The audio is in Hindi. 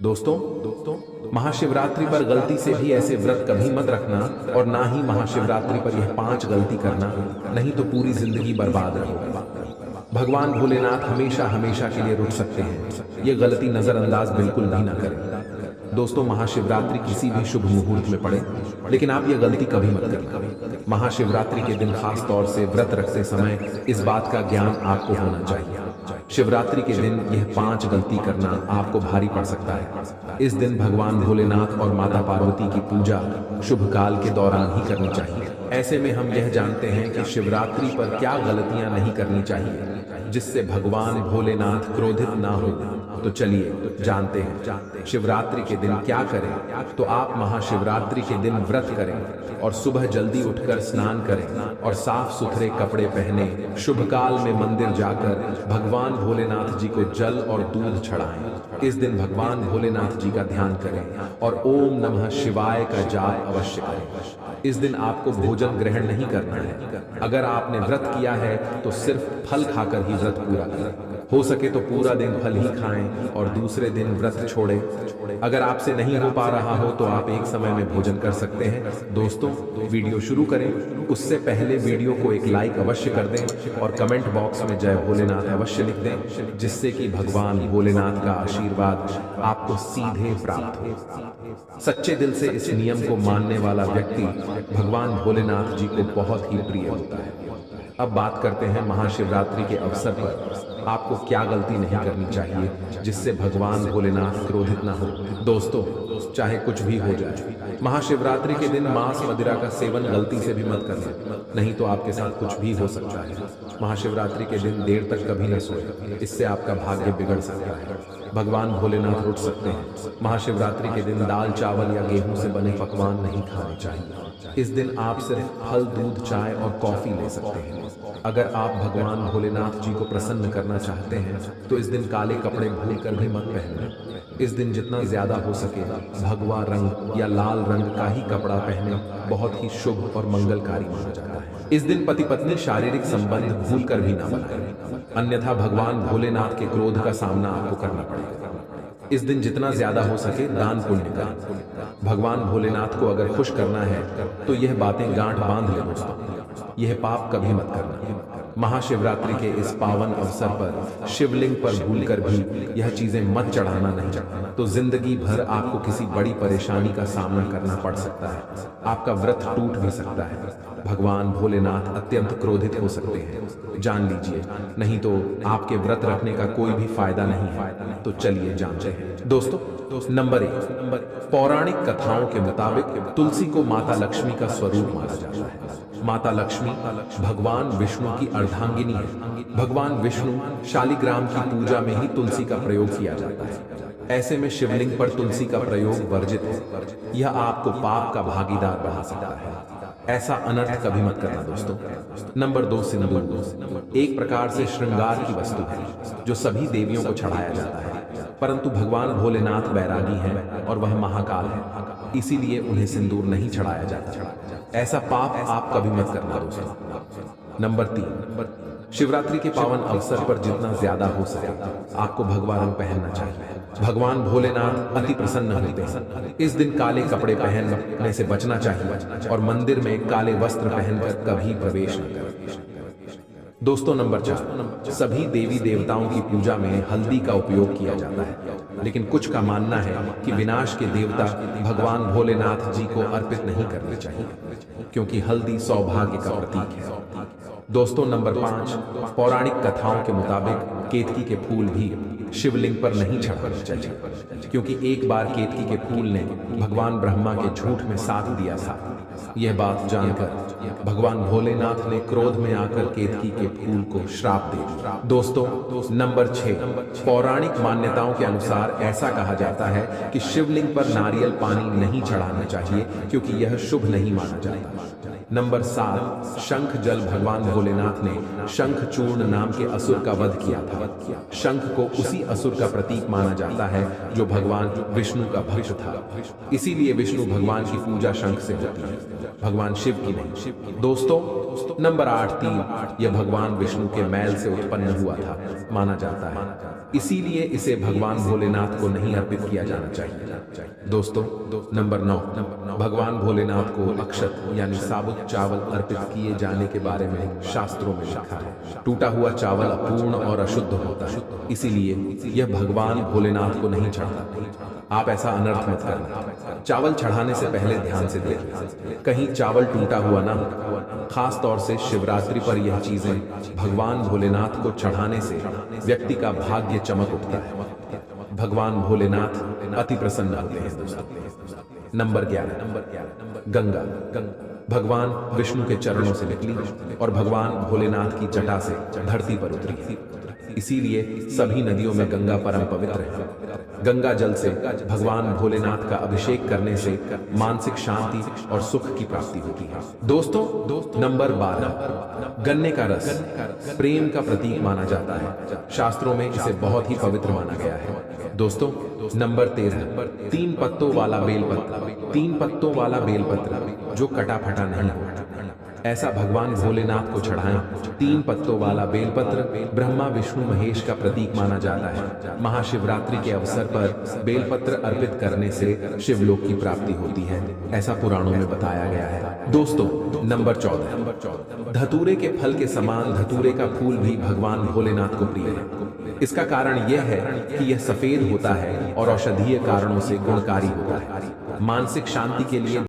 दोस्तों महाशिवरात्रि पर गलती से भी ऐसे व्रत कभी मत रखना और ना ही महाशिवरात्रि पर यह 5 गलती करना, नहीं तो पूरी जिंदगी बर्बाद रहेगी। भगवान भोलेनाथ हमेशा हमेशा के लिए रुक सकते हैं। ये गलती नजरअंदाज बिल्कुल भी ना करें। दोस्तों, महाशिवरात्रि किसी भी शुभ मुहूर्त में पड़े, लेकिन आप ये गलती कभी मत करें। महाशिवरात्रि के दिन खास तौर से व्रत रखते समय इस बात का ज्ञान आपको होना चाहिए। शिवरात्रि के दिन यह 5 गलती करना आपको भारी पड़ सकता है। इस दिन भगवान भोलेनाथ और माता पार्वती की पूजा शुभ काल के दौरान ही करनी चाहिए। ऐसे में हम यह जानते हैं कि शिवरात्रि पर क्या गलतियां नहीं करनी चाहिए जिससे भगवान भोलेनाथ क्रोधित ना हो। तो चलिए जानते हैं शिवरात्रि के दिन क्या करें। तो आप महाशिवरात्रि के दिन व्रत करें और सुबह जल्दी उठकर स्नान करें और साफ सुथरे कपड़े पहने शुभ काल में मंदिर जाकर भगवान भोलेनाथ जी को जल और दूध चढ़ाएं। इस दिन भगवान भोलेनाथ जी का ध्यान करें और ओम नमः शिवाय का जाप अवश्य करें। इस दिन आपको भोजन ग्रहण नहीं करना है। अगर आपने व्रत किया है तो सिर्फ फल खाकर ही व्रत पूरा करें। हो सके तो पूरा दिन फल ही खाएं और दूसरे दिन व्रत छोड़ें। अगर आपसे नहीं हो पा रहा हो तो आप एक समय में भोजन कर सकते हैं। दोस्तों, वीडियो शुरू करें उससे पहले वीडियो को एक लाइक अवश्य कर दें और कमेंट बॉक्स में जय भोलेनाथ अवश्य लिख दें, जिससे कि भगवान भोलेनाथ का आशीर्वाद आपको सीधे प्राप्त हो। सच्चे दिल से इस नियम को मानने वाला व्यक्ति भगवान भोलेनाथ जी को बहुत ही प्रिय होता है। अब बात करते हैं महाशिवरात्रि के अवसर पर आपको क्या गलती नहीं करनी चाहिए जिससे भगवान भोलेनाथ क्रोधित ना हो। दोस्तों, चाहे कुछ भी हो जाए, महाशिवरात्रि के दिन मांस मदिरा का सेवन गलती से भी मत करना, नहीं तो आपके साथ कुछ भी हो सकता है। महाशिवरात्रि के दिन देर तक कभी न सोए, इससे आपका भाग्य बिगड़ सकता है। भगवान भोलेनाथ रुठ सकते हैं। महाशिवरात्रि के दिन दाल चावल या गेहूं से बने पकवान नहीं खाने चाहिए। इस दिन आप सिर्फ फल, दूध, चाय और कॉफी ले सकते हैं। अगर आप भगवान भोलेनाथ जी को प्रसन्न करना चाहते हैं तो इस दिन काले कपड़े भूलकर भी मत पहनना। इस दिन जितना ज्यादा हो सके भगवा रंग या लाल रंग का ही कपड़ा पहने बहुत ही शुभ और मंगलकारी माना जाता है। इस दिन पति पत्नी शारीरिक संबंध भूलकर भी ना बनाएं, अन्यथा भगवान भोलेनाथ के क्रोध का सामना आपको करना पड़ेगा। इस दिन जितना ज्यादा हो सके दान पुण्य करें। भगवान भोलेनाथ को अगर खुश करना है तो यह बातें गांठ बांध ले दोस्तों, यह पाप कभी मत करना। महाशिवरात्रि के इस पावन अवसर पर शिवलिंग पर भूलकर भी यह चीजें मत चढ़ाना नहीं, तो जिंदगी भर आपको किसी बड़ी परेशानी का सामना करना पड़ सकता है। आपका व्रत टूट भी सकता है। भगवान भोलेनाथ अत्यंत क्रोधित हो सकते हैं, जान लीजिए, नहीं तो आपके व्रत रखने का कोई भी फायदा नहीं है। तो चलिए जानते हैं। दोस्तों, नंबर 1, पौराणिक कथाओं के मुताबिक तुलसी को माता लक्ष्मी का स्वरूप माना जाता है। माता लक्ष्मी भगवान विष्णु की अर्धांगिनी है। भगवान विष्णु शालिग्राम की पूजा में ही तुलसी का प्रयोग किया जाता है। ऐसे में शिवलिंग पर तुलसी का प्रयोग वर्जित है। यह आपको पाप का भागीदार बना सकता है। ऐसा अनर्थ कभी मत करना दोस्तों। नंबर 2, सिंदूर एक प्रकार से श्रृंगार की वस्तु है जो सभी देवियों को चढ़ाया जाता है, परंतु भगवान भोलेनाथ बैरागी हैं और वह महाकाल है, इसीलिए उन्हें सिंदूर नहीं चढ़ाया जाता। ऐसा पाप आप कभी मत करना दोस्तों। नंबर 3, शिवरात्रि के पावन अवसर पर जितना ज्यादा हो सके आपको भगवा रंग पहनना चाहिए। भगवान भोलेनाथ अति प्रसन्न होते हैं। इस दिन काले कपड़े पहनने से बचना चाहिए और मंदिर में काले वस्त्र पहनकर कभी प्रवेश न करें। दोस्तों, नंबर 4, सभी देवी देवताओं की पूजा में हल्दी का उपयोग किया जाता है, लेकिन कुछ का मानना है कि विनाश के देवता भगवान भोलेनाथ जी को अर्पित नहीं करनी चाहिए, क्योंकि हल्दी सौभाग्य का प्रतीक है। दोस्तों, नंबर 5, पौराणिक कथाओं के मुताबिक केतकी के फूल भी शिवलिंग पर नहीं चढ़ाने चाहिए, क्योंकि एक बार केतकी के फूल ने भगवान ब्रह्मा के झूठ में साथ दिया था। यह बात जानकर भगवान भोलेनाथ ने क्रोध में आकर केतकी के फूल को श्राप दे दिया। दोस्तों, नंबर 6, पौराणिक मान्यताओं के अनुसार ऐसा कहा जाता है कि शिवलिंग पर नारियल पानी नहीं चढ़ाना चाहिए, क्योंकि यह शुभ नहीं माना जाता। नंबर 7, शंख जल। भगवान भोलेनाथ ने शंखचूर्ण नाम के असुर का वध किया था। शंख को उसी असुर का प्रतीक माना जाता है जो भगवान विष्णु का भक्त था। इसीलिए विष्णु भगवान की पूजा शंख से होती है, भगवान शिव की नहीं। दोस्तों, नंबर 8, तीर। यह भगवान विष्णु के मैल से उत्पन्न हुआ था माना जाता है, इसीलिए इसे भगवान भोलेनाथ को नहीं अर्पित किया जाना चाहिए। दोस्तों, नंबर 9, भगवान भोलेनाथ को अक्षत यानी साबुत चावल अर्पित किए जाने के बारे में शास्त्रों में लिखा है। टूटा हुआ चावल अपूर्ण और अशुद्ध होता है, इसीलिए यह भगवान भोलेनाथ को नहीं चढ़ता। आप ऐसा अनर्थ मत करना। चावल चढ़ाने से पहले ध्यान से देखें, कहीं चावल टूटा हुआ ना हो। खास तौर से शिवरात्रि पर यह चीजें भगवान भोलेनाथ को चढ़ाने से व्यक्ति का भाग्य चमक उठता है। भगवान भोलेनाथ अति प्रसन्न होते हैं। दोस्तों, नंबर 11, गंगा। भगवान विष्णु के चरणों से निकली और भगवान भोलेनाथ की जटा से धरती पर उतरी, इसीलिए सभी नदियों में गंगा परम पवित्र है। गंगा जल से भगवान भोलेनाथ का अभिषेक करने से मानसिक शांति और सुख की प्राप्ति होती है। दोस्तों, नंबर 12, गन्ने का रस। प्रेम का प्रतीक माना जाता है, शास्त्रों में इसे बहुत ही पवित्र माना गया है। दोस्तों, नंबर 13, 3 पत्तों वाला बेलपत्र। 3 पत्तों वाला बेलपत्र जो कटा फटा नहीं हो, ऐसा भगवान भोलेनाथ को चढ़ाएं। 3 पत्तों वाला बेलपत्र ब्रह्मा विष्णु महेश का प्रतीक माना जाता है। महाशिवरात्रि के अवसर पर बेलपत्र अर्पित करने से शिवलोक की प्राप्ति होती है, ऐसा पुराणों में बताया गया है। दोस्तों, नंबर 14, धतूरे के फल के समान धतूरे का फूल भी भगवान भोलेनाथ को प्रिय है। इसका कारण यह है कि यह सफेद होता है और औषधीय कारणों से गुणकारी होता है। मानसिक शांति के लिए